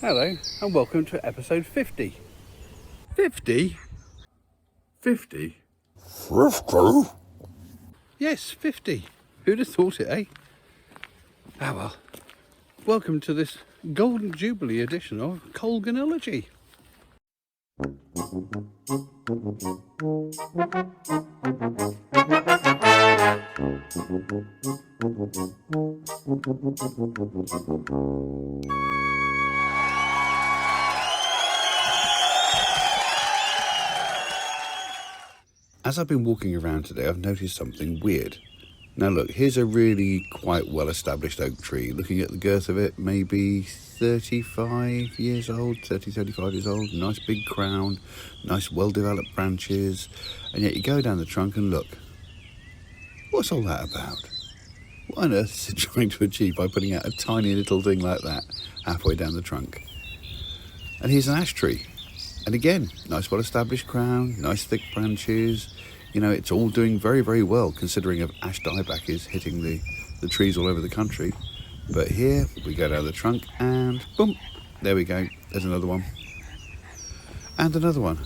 Hello and welcome to episode 50. 50? 50? 50? Yes, 50. Who'd have thought it, eh? Ah well. Welcome to this Golden Jubilee edition of Colganology. As I've been walking around today, I've noticed something weird. Now look, here's a really quite well-established oak tree. Looking at the girth of it, maybe 35 years old, 35 years old. Nice big crown, nice well-developed branches. And yet you go down the trunk and look. What's all that about? What on earth is it trying to achieve by putting out a tiny little thing like that halfway down the trunk? And here's an ash tree. And again, nice well-established crown, nice thick branches. You know, it's all doing very, very well considering of ash dieback is hitting the trees all over the country. But here we go down the trunk and boom, there we go. There's another one. And another one.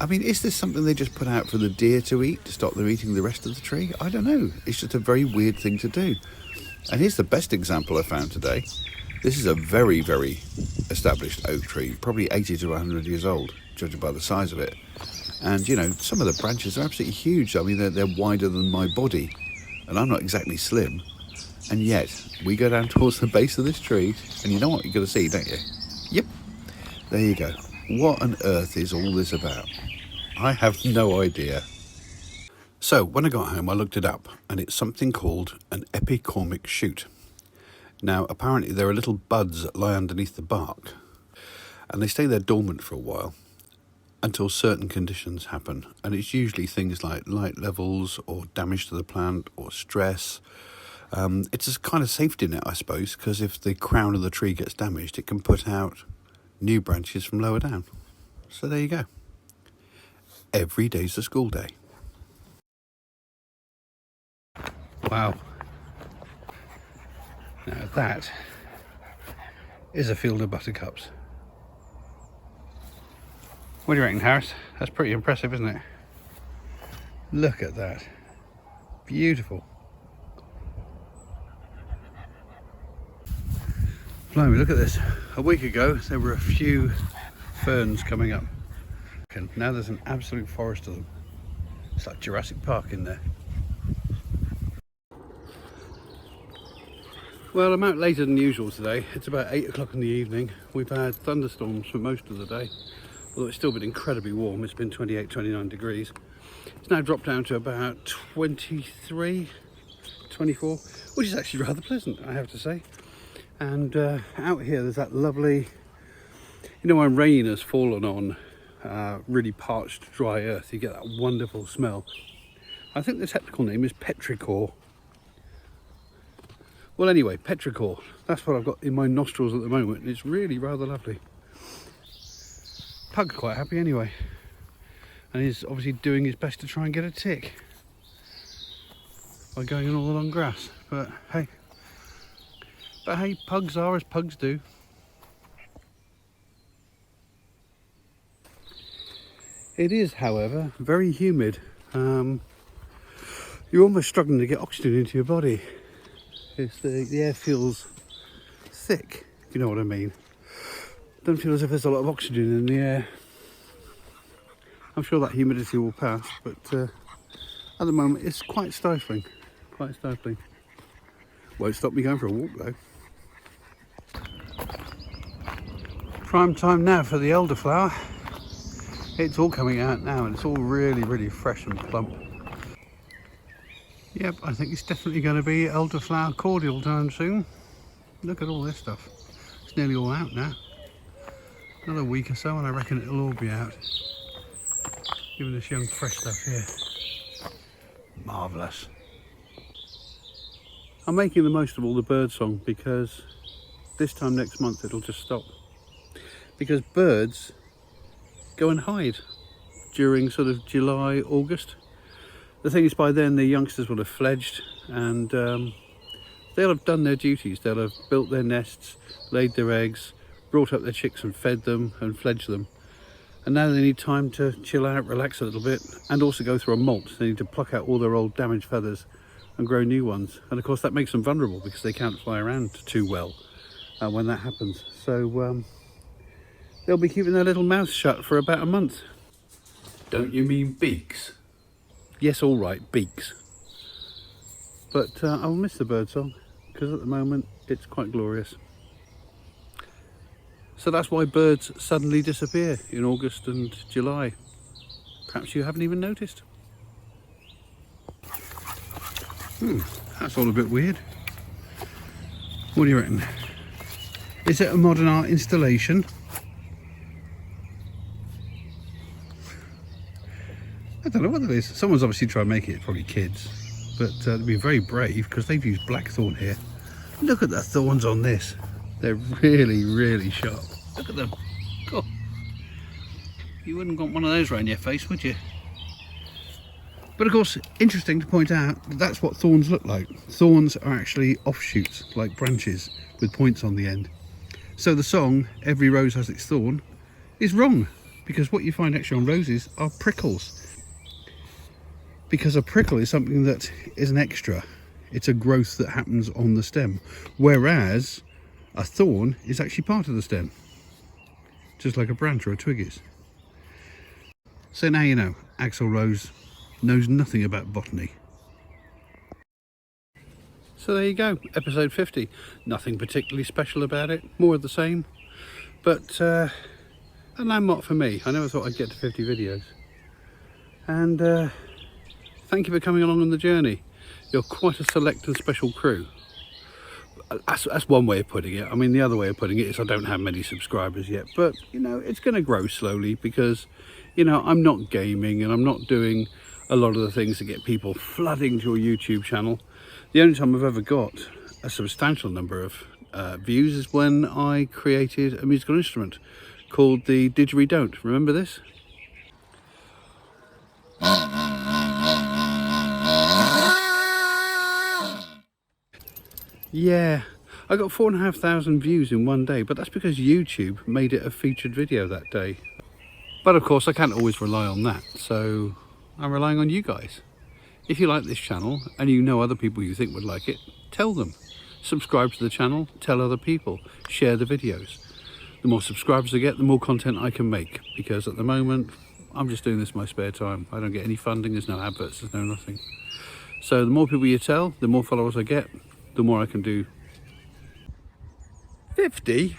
I mean, is this something they just put out for the deer to eat to stop them eating the rest of the tree? I don't know. It's just a very weird thing to do. And here's the best example I found today. This is a very, very established oak tree, probably 80 to 100 years old, judging by the size of it. And, you know, some of the branches are absolutely huge. I mean, they're wider than my body, and I'm not exactly slim. And yet, we go down towards the base of this tree, and you know what you're going to see, don't you? Yep, there you go. What on earth is all this about? I have no idea. So, when I got home, I looked it up, and it's something called an epicormic shoot. Now, apparently there are little buds that lie underneath the bark, and they stay there dormant for a while until certain conditions happen. And it's usually things like light levels or damage to the plant or stress. It's a kind of safety net, I suppose, because if the crown of the tree gets damaged, it can put out new branches from lower down. So there you go. Every day's a school day. Wow. Now that is a field of buttercups. What do you reckon, Harris? That's pretty impressive, isn't it? Look at that. Beautiful. Blimey, look at this. A week ago there were a few ferns coming up. And now there's an absolute forest of them. It's like Jurassic Park in there. Well, I'm out later than usual today. It's about 8 o'clock in the evening. We've had thunderstorms for most of the day, although it's still been incredibly warm. It's been 28, 29 degrees. It's now dropped down to about 23, 24, which is actually rather pleasant, I have to say. And out here there's that lovely, you know, when rain has fallen on really parched, dry earth, you get that wonderful smell. I think the technical name is petrichor. Well, anyway, petrichor, that's what I've got in my nostrils at the moment, and it's really rather lovely. Pug's quite happy anyway, and he's obviously doing his best to try and get a tick by going on all the long grass. But hey, pugs are as pugs do. It is, however, very humid. You're almost struggling to get oxygen into your body. The air feels thick, if you know what I mean. Don't feel as if there's a lot of oxygen in the air. I'm sure that humidity will pass, but at the moment it's quite stifling. Quite stifling. Won't stop me going for a walk though. Prime time now for the elderflower. It's all coming out now and it's all really, really fresh and plump. Yep, I think it's definitely going to be elderflower cordial time soon. Look at all this stuff. It's nearly all out now. Another week or so and I reckon it'll all be out. Even this young fresh stuff here. Marvellous. I'm making the most of all the bird song because this time next month it'll just stop. Because birds go and hide during sort of July, August. The thing is, by then the youngsters will have fledged and they'll have done their duties. They'll have built their nests, laid their eggs, brought up their chicks and fed them and fledged them. And now they need time to chill out, relax a little bit, and also go through a molt. They need to pluck out all their old damaged feathers and grow new ones. And of course that makes them vulnerable because they can't fly around too well when that happens. So they'll be keeping their little mouths shut for about a month. Don't you mean beaks? Yes, all right, beaks. But I will miss the birdsong because at the moment it's quite glorious. So that's why birds suddenly disappear in August and July. Perhaps you haven't even noticed. That's all a bit weird. What do you reckon? Is it a modern art installation? I don't know what it is. Someone's obviously trying to make it, probably kids. But they've been very brave because they've used blackthorn here. Look at the thorns on this. They're really, really sharp. Look at them. God. You wouldn't want one of those around your face, would you? But of course, interesting to point out, that's what thorns look like. Thorns are actually offshoots, like branches, with points on the end. So the song, "Every Rose Has Its Thorn," is wrong, because what you find actually on roses are prickles. Because a prickle is something that is an extra. It's a growth that happens on the stem, whereas a thorn is actually part of the stem, just like a branch or a twig is. So now you know, Axl Rose knows nothing about botany. So there you go, episode 50. Nothing particularly special about it, more of the same, but a landmark for me. I never thought I'd get to 50 videos. And thank you for coming along on the journey. You're quite a select and special crew. That's one way of putting it. I mean, the other way of putting it is I don't have many subscribers yet, but you know, it's going to grow slowly because, you know, I'm not gaming and I'm not doing a lot of the things that get people flooding to your YouTube channel. The only time I've ever got a substantial number of views is when I created a musical instrument called the Didgeridoo. Remember this? Yeah, I got 4,500 views in one day, but that's because YouTube made it a featured video that day. But of course I can't always rely on that, so I'm relying on you guys. If you like this channel and you know other people you think would like it, tell them. Subscribe to the channel, tell other people, share the videos. The more subscribers I get, the more content I can make, because at the moment I'm just doing this in my spare time. I don't get any funding, there's no adverts, there's no nothing. So the more people you tell, the more followers I get, the more I can do. 50?